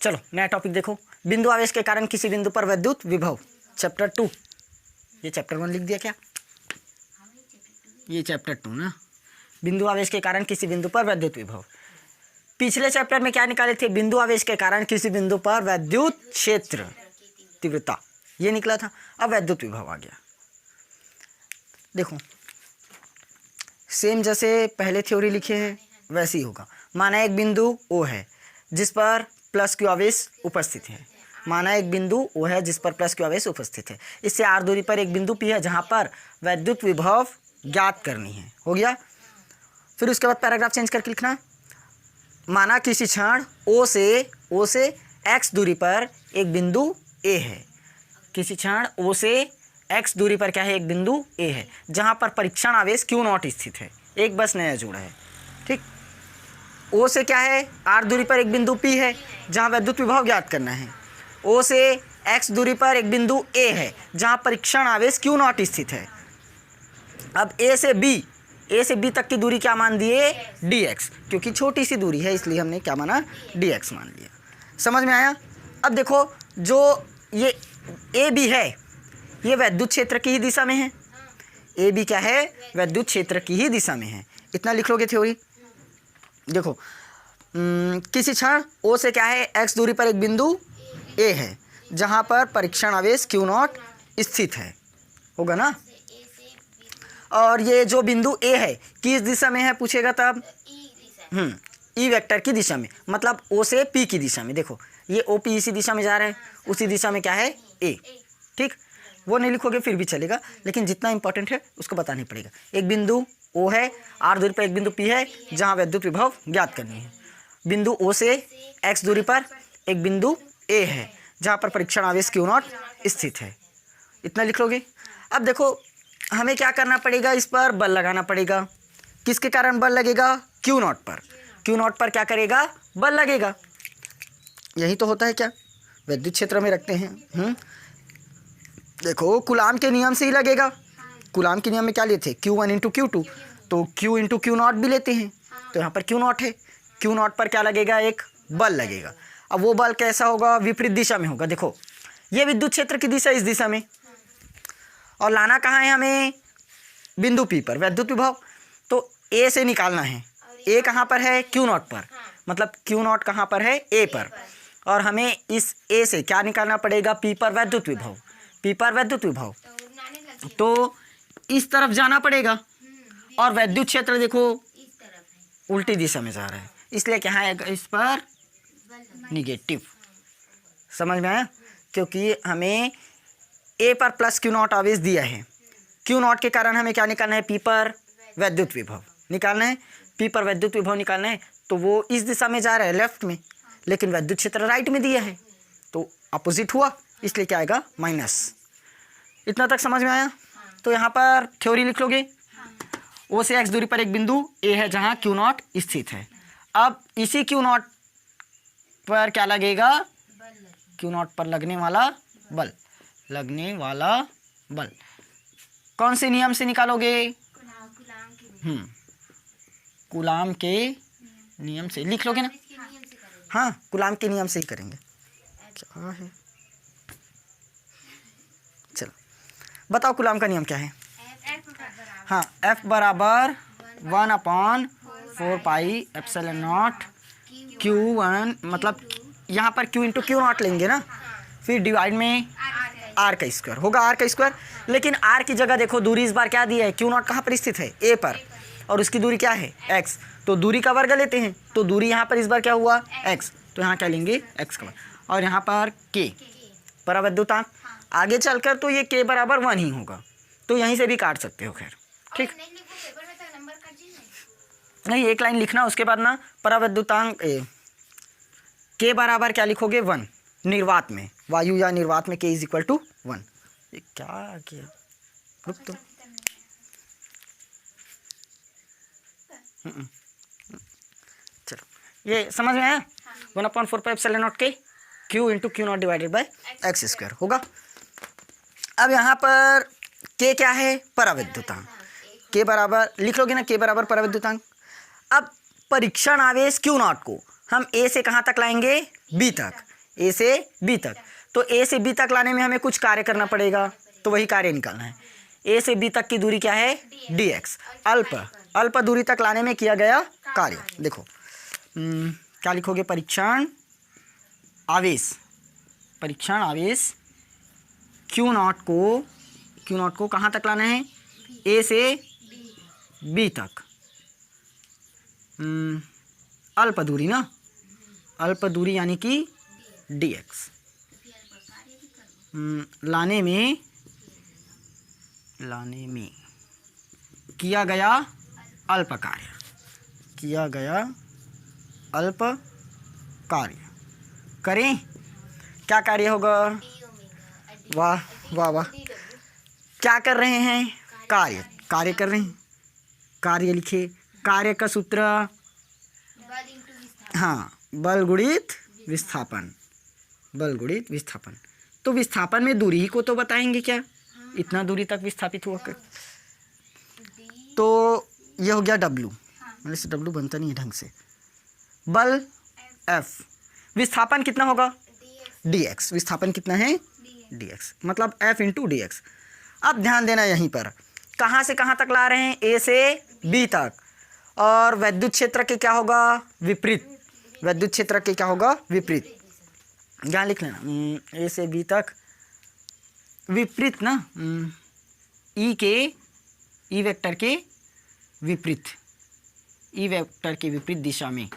चलो नया टॉपिक देखो, बिंदु आवेश के कारण किसी बिंदु पर विद्युत विभव, चैप्टर 2। ये चैप्टर 1 लिख दिया क्या? ये चैप्टर 2 ना, बिंदु आवेश के कारण किसी बिंदु पर विद्युत विभव। पिछले चैप्टर में क्या निकाले थे? बिंदु आवेश के कारण किसी बिंदु पर विद्युत क्षेत्र तीव्रता, ये निकला था। अब विद्युत विभव आ गया। देखो सेम जैसे पहले थ्योरी लिखे हैं वैसे ही होगा। माना एक बिंदु ओ है जिस पर प्लस क्यू आवेश उपस्थित है। माना एक बिंदु ओ है जिस पर प्लस क्यू आवेश उपस्थित है। इससे आर दूरी पर एक बिंदु पी है जहां पर विद्युत विभव ज्ञात करनी है। हो गया। फिर उसके बाद पैराग्राफ चेंज करके लिखना, माना किसी क्षण ओ से एक्स दूरी पर एक बिंदु ए है। किसी क्षण ओ से एक्स दूरी पर क्या है? एक बिंदु ए है जहां पर परीक्षण आवेश क्यू नॉट स्थित है। एक बस नया जोड़ा है। ठीक, ओ से क्या है? आर दूरी पर एक बिंदु पी है जहां विद्युत विभव ज्ञात करना है। ओ से एक्स दूरी पर एक बिंदु ए है जहां परीक्षण आवेश क्यू नॉट स्थित है। अब ए से बी तक की दूरी क्या मान दिए? डी एक्स, क्योंकि छोटी सी दूरी है इसलिए हमने क्या माना? डी एक्स मान लिया। समझ में आया? अब देखो जो ये ए बी है ये विद्युत क्षेत्र की ही दिशा में है। ए बी क्या है? विद्युत क्षेत्र की ही दिशा में है। इतना लिख लोगे थ्योरी। देखो किसी क्षण ओ से क्या है? एक्स दूरी पर एक बिंदु ए है जहां पर परीक्षण आवेश क्यू नॉट स्थित है। होगा ना? और ये जो बिंदु ए है किस दिशा में है पूछेगा तब? ई वेक्टर की दिशा में, मतलब ओ से पी की दिशा में। देखो ये ओ पी इसी दिशा में जा रहा है, उसी दिशा में क्या है? ए। ठीक, वो नहीं लिखोगे फिर भी चलेगा, लेकिन जितना इंपॉर्टेंट है उसको बताना ही पड़ेगा। एक बिंदु ओ है, आर दूरी पर एक बिंदु पी है जहां विद्युत विभव ज्ञात करनी है। बिंदु ओ से एक्स दूरी पर एक बिंदु ए है जहां पर परीक्षण आवेश क्यू नॉट स्थित है। इतना लिख लोगे। अब देखो हमें क्या करना पड़ेगा? इस पर बल लगाना पड़ेगा। किसके कारण बल लगेगा? क्यू नॉट पर। क्यू नॉट पर क्या करेगा? बल लगेगा। यही तो होता है क्या? विद्युत क्षेत्र में रखते हैं। देखो कूलाम के नियम से ही लगेगा। कूलाम के नियम में क्या लेते हैं? Q1 इंटू Q2, तो Q इंटू Q नॉट भी लेते हैं। तो यहाँ पर Q नॉट है, Q नॉट पर क्या लगेगा? एक बल लगेगा। अब वो बल कैसा होगा? विपरीत दिशा में होगा। देखो ये विद्युत क्षेत्र की दिशा इस दिशा में, और लाना कहाँ है हमें? बिंदु P पर विद्युत विभव। तो A से निकालना है। A कहाँ पर है? Q नॉट पर, मतलब Q नॉट कहाँ पर है? A पर। और हमें इस A से क्या निकालना पड़ेगा? P पर विद्युत विभव। P पर विद्युत विभव तो इस तरफ जाना पड़ेगा, और विद्युत क्षेत्र देखो उल्टी दिशा में जा रहा है, इसलिए क्या है इस पर? निगेटिव। समझ में आया? क्योंकि हमें ए पर प्लस क्यू नॉट आवेश दिया है। क्यू नॉट के कारण हमें क्या निकालना है? पी पर विद्युत विभव निकालना है। पी पर विद्युत विभव निकालना है तो वो इस दिशा में जा रहा है, लेफ्ट में, लेकिन विद्युत क्षेत्र राइट में दिया है तो अपोजिट हुआ, इसलिए क्या आएगा? माइनस। इतना तक समझ में आया? तो यहाँ पर थ्योरी लिख लोगे। ओ से एक्स दूरी पर एक बिंदु ए है जहाँ क्यू नॉट स्थित है। अब इसी क्यू नॉट पर क्या लगेगा? क्यू नॉट पर लगने वाला बल। कौन से नियम से निकालोगे? कूलाम के नियम से लिख लोगे ना? हाँ, कूलाम के नियम से ही करेंगे। क्या है? चलो बताओ कूलाम का नियम क्या है? हाँ, F बराबर 1/4 पाई एप्सिलॉन नॉट Q1, मतलब यहाँ पर Q इंटू Q नॉट लेंगे ना, फिर डिवाइड में R का स्क्वायर होगा। R का स्क्वायर, लेकिन R की जगह देखो दूरी इस बार क्या दी है? Q नॉट कहाँ पर स्थित है? A पर, और उसकी दूरी क्या है? X। तो दूरी का वर्ग लेते हैं, तो दूरी यहाँ पर इस बार क्या हुआ? X। तो यहाँ क्या लेंगे? X का वर्ग, और यहाँ पर K परावैद्युतांक। आगे चलकर तो ये K बराबर 1 ही होगा, तो यहीं से भी काट सकते हो। खैर ठीक, नहीं एक लाइन लिखना, उसके बाद ना परावैद्युतांक K बराबर क्या लिखोगे? 1। निर्वात में, वायु या निर्वात में K इज इक्वल टू 1। ये क्या किया? रुक तो, चलो ये समझ में आया? 1/4 pi epsilon not K Q into Q not divided by x square होगा। अब यहाँ पर K क्या है? परावैद्युतांक। K बराबर लिख लोगे ना? K बराबर परावैद्युतांक। अब परीक्षण आवेश Q नॉट को हम A से कहाँ तक लाएंगे? B तक। ए से बी तक। तो ए से बी तक लाने में हमें कुछ कार्य करना पड़ेगा, तो वही कार्य निकालना है। ए से बी तक की दूरी क्या है, dx। अल्प दूरी तक लाने में किया गया कार्य। देखो क्या लिखोगे, परीक्षण आवेश क्यू नॉट को कहाँ तक लाना है, ए से बी तक। अल्प दूरी ना, अल्प दूरी यानी कि dx। लाने में किया गया अल्प कार्य करें। क्या कार्य होगा, वाह वाह वाह, क्या कर रहे हैं, कार्य कर रहे हैं। कार्य लिखे, कार्य का सूत्र हाँ, बल गुणित विस्थापन। तो विस्थापन में दूरी ही को तो बताएंगे क्या, इतना दूरी तक विस्थापित हुआ कर। तो ये हो गया W, मतलब से W बनता नहीं है ढंग से। बल F, विस्थापन कितना होगा, dx। विस्थापन कितना है, dx, मतलब F इंटू dx। अब ध्यान देना यहीं पर, कहाँ से कहाँ तक ला रहे हैं, A से B तक। और वैद्युत क्षेत्र के क्या होगा, विपरीत। यहाँ लिख लेना, A से B तक विपरीत ना, ई वेक्टर के विपरीत दिशा में,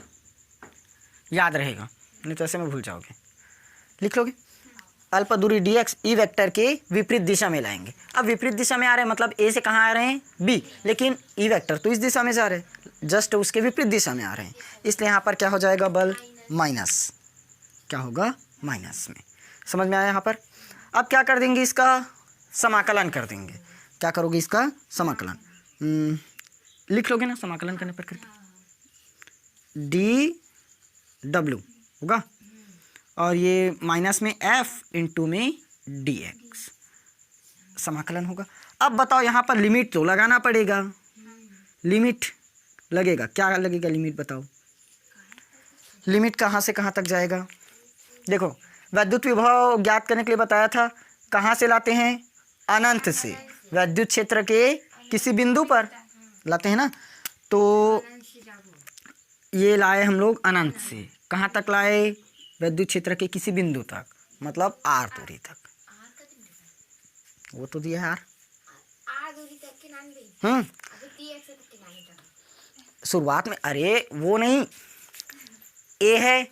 याद रहेगा, नहीं तो ऐसे में भूल जाओगे। लिख लोगे, अल्प दूरी dx ई वेक्टर के विपरीत दिशा में लाएंगे। अब विपरीत दिशा में आ रहे हैं, मतलब A से कहाँ आ रहे हैं, B, लेकिन ई वेक्टर तो इस दिशा में जा रहे हैं, जस्ट उसके विपरीत दिशा में आ रहे हैं, इसलिए यहाँ पर क्या हो जाएगा, बल माइनस। क्या होगा, माइनस में। समझ में आया यहाँ पर। अब क्या कर देंगे, इसका समाकलन कर देंगे। क्या करोगे, इसका समाकलन लिख लोगे ना, समाकलन करने पर करके dw होगा, और ये माइनस में F इंटू में dx समाकलन होगा। अब बताओ, यहाँ पर लिमिट तो लगाना पड़ेगा, लिमिट लगेगा। क्या लगेगा, लिमिट बताओ, लिमिट कहाँ से कहाँ तक जाएगा। देखो, वैद्युत विभव ज्ञात करने के लिए बताया था, कहाँ से लाते हैं, अनंत से। वैद्युत क्षेत्र के किसी बिंदु पर लाते हैं ना, तो ये लाए हम लोग अनंत से। कहाँ तक लाए, वैद्युत क्षेत्र के किसी बिंदु तक, मतलब r दूरी तक। वो तो दिया है r दूरी तक के नाम भी। शुरुआत में, अरे वो नहीं, a है,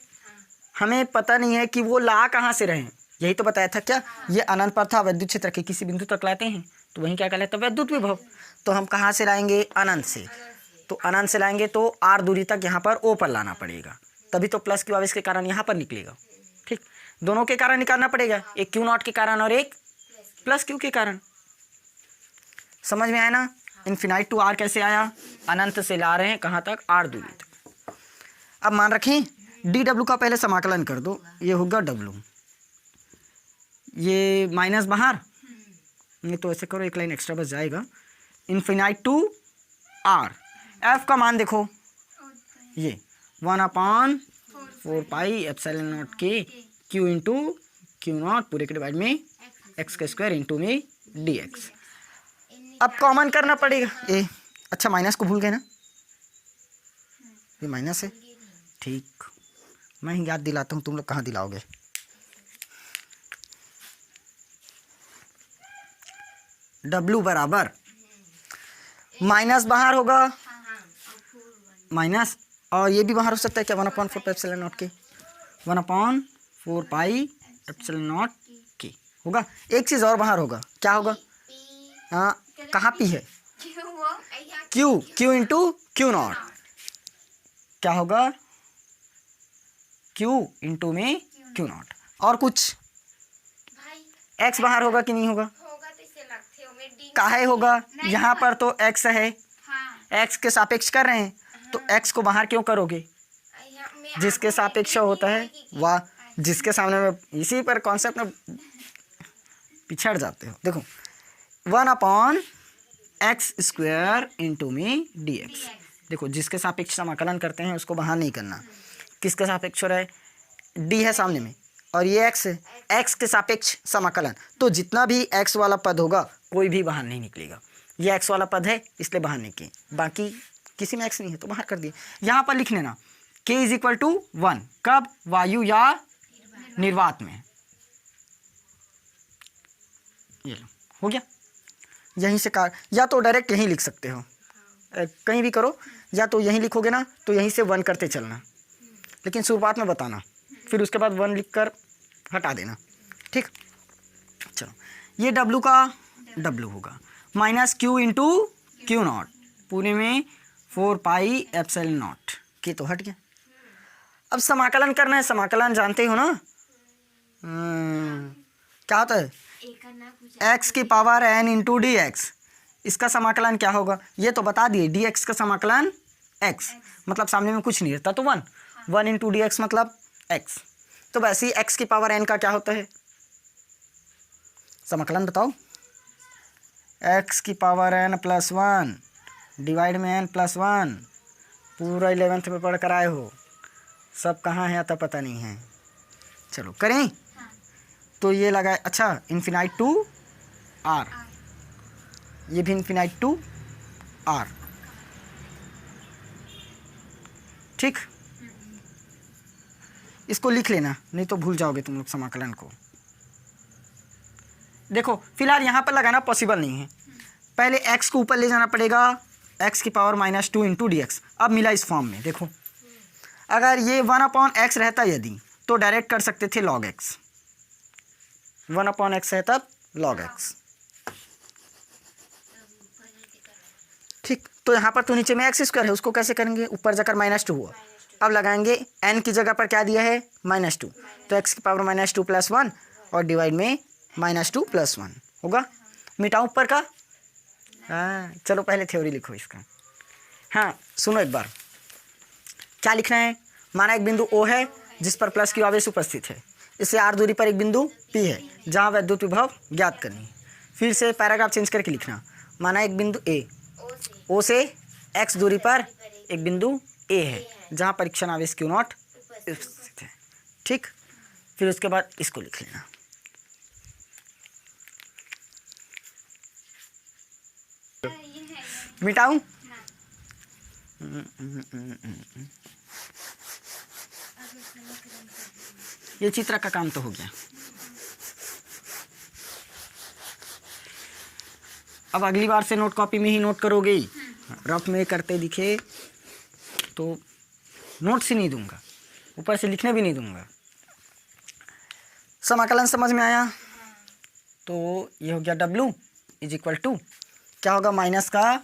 हमें पता नहीं है कि वो ला कहाँ से रहे, यही तो बताया था। क्या, ये अनंत पर था, वैद्युत क्षेत्र के किसी बिंदु तक लाते हैं, तो वहीं क्या कहलाता है, वैद्युत विभव। तो हम कहाँ से लाएंगे, अनंत से। तो अनंत से लाएंगे तो r दूरी तक यहाँ पर O पर लाना पड़ेगा, तभी तो प्लस क्यू आवेश के कारण यहाँ पर निकलेगा। ठीक, दोनों के कारण निकालना पड़ेगा, एक क्यू नॉट के कारण और एक प्लस क्यू के कारण। समझ में आया ना। इन्फिनाइट टू r कैसे आया, अनंत से ला रहे हैं कहाँ तक, r दूरी तक। अब मान रखें dw का पहले समाकलन कर दो, ये होगा w, ये माइनस बाहर, नहीं तो ऐसे करो, एक लाइन एक्स्ट्रा बच जाएगा। इन्फिनाइट टू r, f का मान देखो, ये 1/4 पाई एप्सिलॉन नॉट के q इंटू क्यू नॉट पूरे के डिवाइड में x का स्क्वायर इंटू में dx। अब कॉमन करना पड़ेगा, ए अच्छा माइनस को भूल गए ना, ये माइनस है। ठीक, मैं ही याद दिलाता हूँ, तुम लोग कहाँ दिलाओगे। W बराबर माइनस बाहर होगा, माइनस, और ये भी बाहर हो सकता है क्या, 1/4 पाई एप्सिलॉन नॉट के, 1/4 पाई एप्सिलॉन नॉट के होगा। एक चीज़ और बाहर होगा, क्या होगा, हाँ कहाँ पी है, क्यू इंटू क्यू नॉट, क्या होगा, क्यू इंटू में क्यू नॉट। और कुछ, एक्स बाहर होगा कि नहीं होगा, काहे होगा, यहाँ पर तो x है, x के सापेक्ष कर रहे हैं, तो x को बाहर क्यों करोगे, जिसके सापेक्ष होता है वाह, जिसके सामने में, इसी पर कॉन्सेप्ट में पिछड़ जाते हो। देखो 1/x² इंटू में dx, देखो जिसके सापेक्ष समाकलन करते हैं उसको बाहर नहीं करना, किसके सापेक्ष हो रहा है, d है सामने में, और ये x है, x के सापेक्ष समाकलन, तो जितना भी x वाला पद होगा कोई भी बाहर नहीं निकलेगा। ये x वाला पद है इसलिए बाहर निकले, बाकी किसी में x नहीं है तो बाहर कर दिए। यहाँ पर लिख लेना k इज इक्वल टू 1, कब? वायु या निर्वात में। ये लो, हो गया। यहीं से या तो डायरेक्ट यहीं लिख सकते हो, कहीं भी करो, या तो यहीं लिखोगे ना तो यहीं से 1 करते चलना, लेकिन शुरुआत में बताना, फिर उसके बाद 1 लिख कर हटा देना, ठीक। चलो, ये W का W होगा minus Q into Q not, पूरे में 4 पाई एप्सिलॉन नॉट, के तो हट गया। अब समाकलन करना है, समाकलन जानते हो ना, क्या होता है? x की power n into D x, इसका समाकलन क्या होगा ये तो बता दिए, dx का समाकलन x, मतलब सामने में कुछ नहीं रहता तो 1 इंटू डी एक्स मतलब x। तो वैसे ही x की पावर n का क्या होता है, समाकलन बताओ। x की पावर n प्लस 1 डिवाइड में n प्लस 1, पूरा 11th में पढ़ कर आए हो, सब कहाँ है आता पता नहीं है। चलो करें, तो ये लगा, अच्छा इन्फिनाइट टू r, ये भी इन्फिनाइट टू r, ठीक। इसको लिख लेना, नहीं तो भूल जाओगे तुम लोग समाकलन को। देखो फिलहाल यहाँ पर लगाना पॉसिबल नहीं है, पहले x को ऊपर ले जाना पड़ेगा, x की power minus 2 into D x. अब मिला इस फॉर्म में, देखो अगर ये 1/x रहता यदि तो डायरेक्ट कर सकते थे log x, 1/x है तब log x, ठीक। तो यहाँ पर तो नीचे में x स्क्वायर है, उसको कैसे करेंगे, ऊपर जाकर -2 हुआ। अब लगाएंगे n की जगह पर क्या दिया है -2, तो x की पावर -2 प्लस 1 और डिवाइड में -2 प्लस 1 होगा। मिटाओ ऊपर का, हाँ चलो पहले थ्योरी लिखो इसका। हाँ सुनो एक बार, क्या लिखना है, माना एक बिंदु O है जिस पर प्लस की आवेश उपस्थित है, इससे r दूरी पर एक बिंदु P है जहाँ वैद्युत विभव ज्ञात करनी है। फिर से पैराग्राफ चेंज करके लिखना, माना एक बिंदु A, O से x दूरी पर एक बिंदु A है जहाँ परीक्षण आवेश Q नॉट उपस्थित है, ठीक। फिर उसके बाद इसको लिख लेना, मिटाऊं, ये चित्र का काम तो हो गया। अब अगली बार से नोट कॉपी में ही नोट करोगे, रफ में करते दिखे तो नोट्स ही नहीं दूंगा, ऊपर से लिखने भी नहीं दूंगा। समाकलन समझ में आया, तो ये हो गया W इज इक्वल टू क्या होगा, माइनस का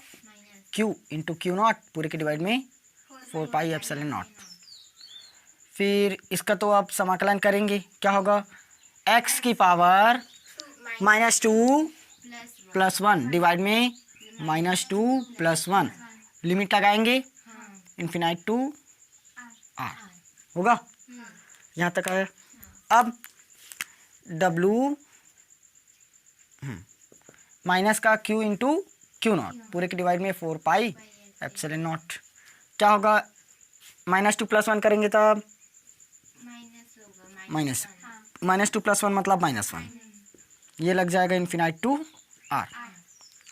Q इंटू क्यू नॉट पूरे के डिवाइड में 4 पाई एप्सिलॉन नॉट। फिर इसका तो आप समाकलन करेंगे, क्या होगा, x की पावर -2 प्लस 1 डिवाइड में -2 प्लस 1, लिमिट लगाएंगे इन्फिनाइट टू r होगा। यहाँ तक आया। अब W माइनस का Q इंटू क्यू नॉट पूरे के डिवाइड में 4 पाई एप्सिलॉन नॉट, क्या होगा, -2 प्लस 1 करेंगे तब -2 प्लस 1 मतलब -1, ये लग जाएगा इन्फिनाइट टू r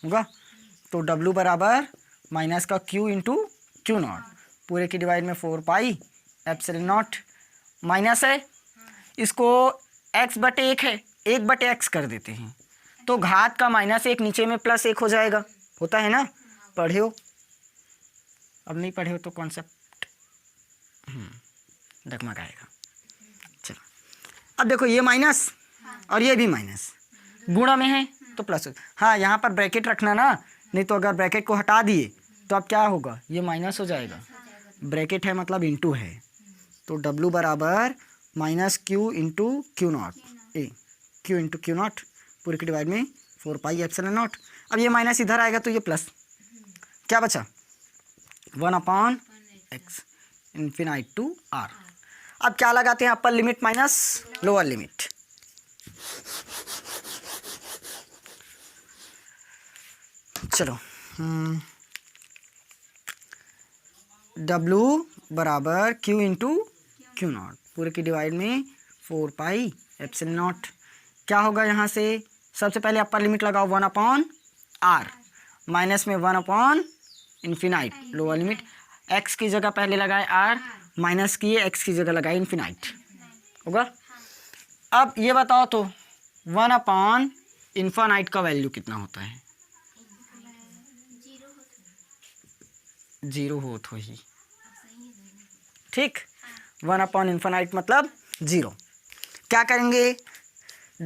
होगा। तो W बराबर माइनस का Q इंटू क्यू नॉट पूरे की डिवाइड में 4 पाई एप्सिलॉन नॉट, माइनस है, इसको x/1 है, 1/x कर देते हैं तो घात का -1 नीचे में +1 हो जाएगा, होता है ना, पढ़े हो, अब नहीं पढ़े हो तो कॉन्सेप्ट डगमगाएगा। चलो अब देखो ये माइनस और ये भी माइनस, गुणा में है तो प्लस, हाँ यहाँ पर ब्रैकेट रखना ना, नहीं तो अगर ब्रैकेट को हटा दिए तो अब क्या होगा, ये माइनस हो जाएगा, ब्रैकेट है मतलब इंटू है, तो W बराबर -Q into Q not, Q into Q not पूरे के डिवाइड में 4 पाई एप्सिलॉन नॉट। अब ये माइनस इधर आएगा तो ये प्लस, क्या बचा, 1/x इन्फिनाइट टू r। अब क्या लगाते हैं, upper limit minus lower limit, चलो W बराबर Q इंटू क्यू नॉट पूरे की डिवाइड में 4 पाई एप्सिलॉन नॉट। क्या होगा यहाँ से, सबसे पहले अपर लिमिट लगाओ 1/r, माइनस में 1/इन्फिनाइट लोअर लिमिट, x की जगह पहले लगाए r, माइनस किए x की जगह लगाए इन्फिनाइट होगा। अब ये बताओ तो 1/इन्फिनाइट का वैल्यू कितना होता है? 0 हो तो ही ठीक। 1/इन्फिनाइट मतलब 0। क्या करेंगे,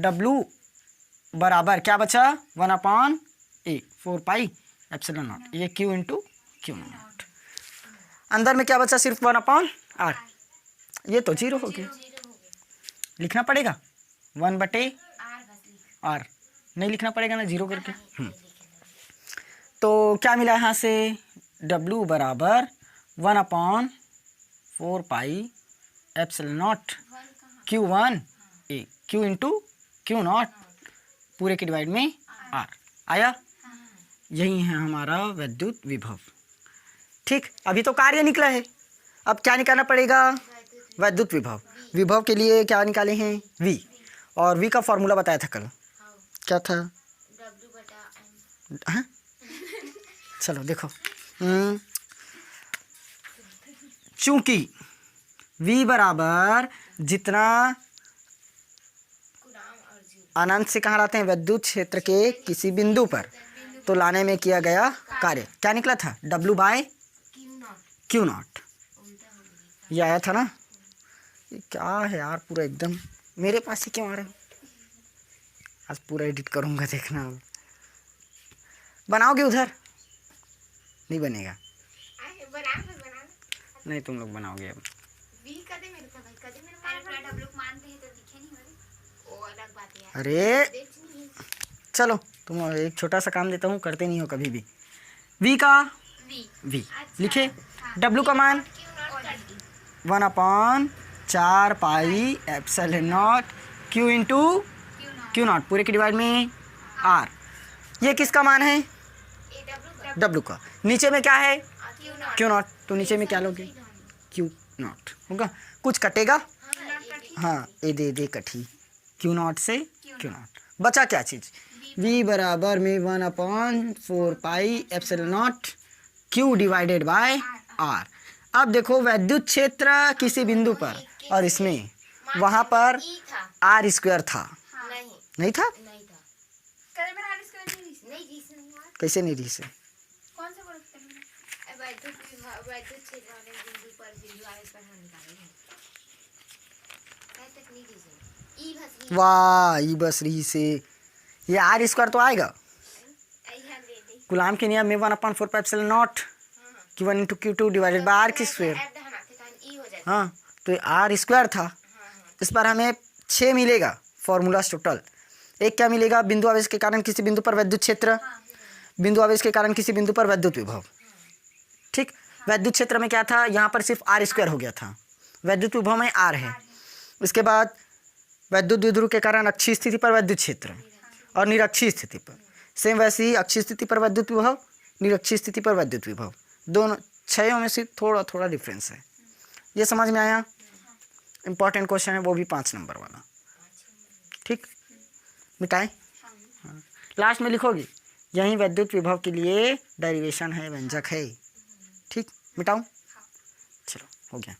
W बराबर क्या बचा 1/a 4 पाई एप्सिलॉन नॉट, ये Q इंटू क्यू नॉट। अंदर में क्या बचा, सिर्फ 1/r, ये तो 0 हो गया। लिखना पड़ेगा 1/r, नहीं लिखना पड़ेगा ना 0 करके। तो क्या मिला यहाँ से, W बराबर 1/4 pi epsilon not Q1a Q into Q not पूरे के डिवाइड में r आया। यही है हमारा विद्युत विभव। ठीक, अभी तो कार्य निकला है, अब क्या निकालना पड़ेगा, विद्युत विभव। विभव के लिए क्या निकाले हैं, v, और v का फॉर्मूला बताया था कल, क्या था, हाँ? चलो देखो, चूंकि v बराबर जितना अनंत से कहाँ लाते हैं, विद्युत क्षेत्र के किसी बिंदु पर, तो लाने में किया गया कार्य क्या निकला था, W बाय क्यू नॉट। ये आया था ना। ये क्या है यार, पूरा एकदम मेरे पास ही क्यों आ रहे हो, आज पूरा एडिट करूँगा देखना। बनाओगे उधर, नहीं बनेगा, नहीं तुम लोग बनाओगे अब। अरे चलो तुम एक छोटा सा काम देता हूँ, करते नहीं हो कभी भी। v का v लिखे, w का मान 1/4 pi epsilon not q into Q not पूरे के डिवाइड में r। ये किसका मान है, w का। नीचे में क्या है, क्यू नॉट, तो नीचे में क्या लोगे, क्यू नॉट होगा। कुछ कटेगा, हाँ ए दे कटी, क्यू नॉट से क्यू नॉट, बचा क्या चीज़, v बराबर में 1/4 pi epsilon not q divided by r। अब देखो विद्युत क्षेत्र किसी बिंदु पर, और इसमें वहाँ पर r स्क्वायर था, नहीं था, कैसे नहीं रही से, वाह ई बस रही से, ये r स्क्वायर तो आएगा। गुलाम के नियम में 1/4 pi epsilon not Q1 into Q2 divided by r की स्क्वायर, हाँ तो ये r स्क्वायर था। इस पर हमें 6 मिलेगा फॉर्मूला टोटल। एक क्या मिलेगा, बिंदु आवेश के कारण किसी बिंदु पर विद्युत क्षेत्र, बिंदु आवेश के कारण किसी बिंदु पर विद्युत विभव। ठीक, विद्युत क्षेत्र में क्या था, यहाँ पर सिर्फ r स्क्वायर हो गया था, विद्युत विभव में r है। इसके बाद विद्युत द्विध्रुव के कारण अक्षीय स्थिति पर विद्युत क्षेत्र और निरक्षीय स्थिति पर, सेम वैसे ही अक्षीय स्थिति पर विद्युत विभव, निरक्षीय स्थिति पर विद्युत विभव, दोनों छयों में से थोड़ा थोड़ा डिफरेंस है। ये समझ में आया, इंपॉर्टेंट क्वेश्चन है वो भी 5 नंबर वाला। ठीक, मिटाएं, हाँ। लास्ट में लिखोगे, यही विद्युत विभव के लिए डेरिवेशन है, व्यंजक है। ठीक, मिटाऊं, चलो हो गया।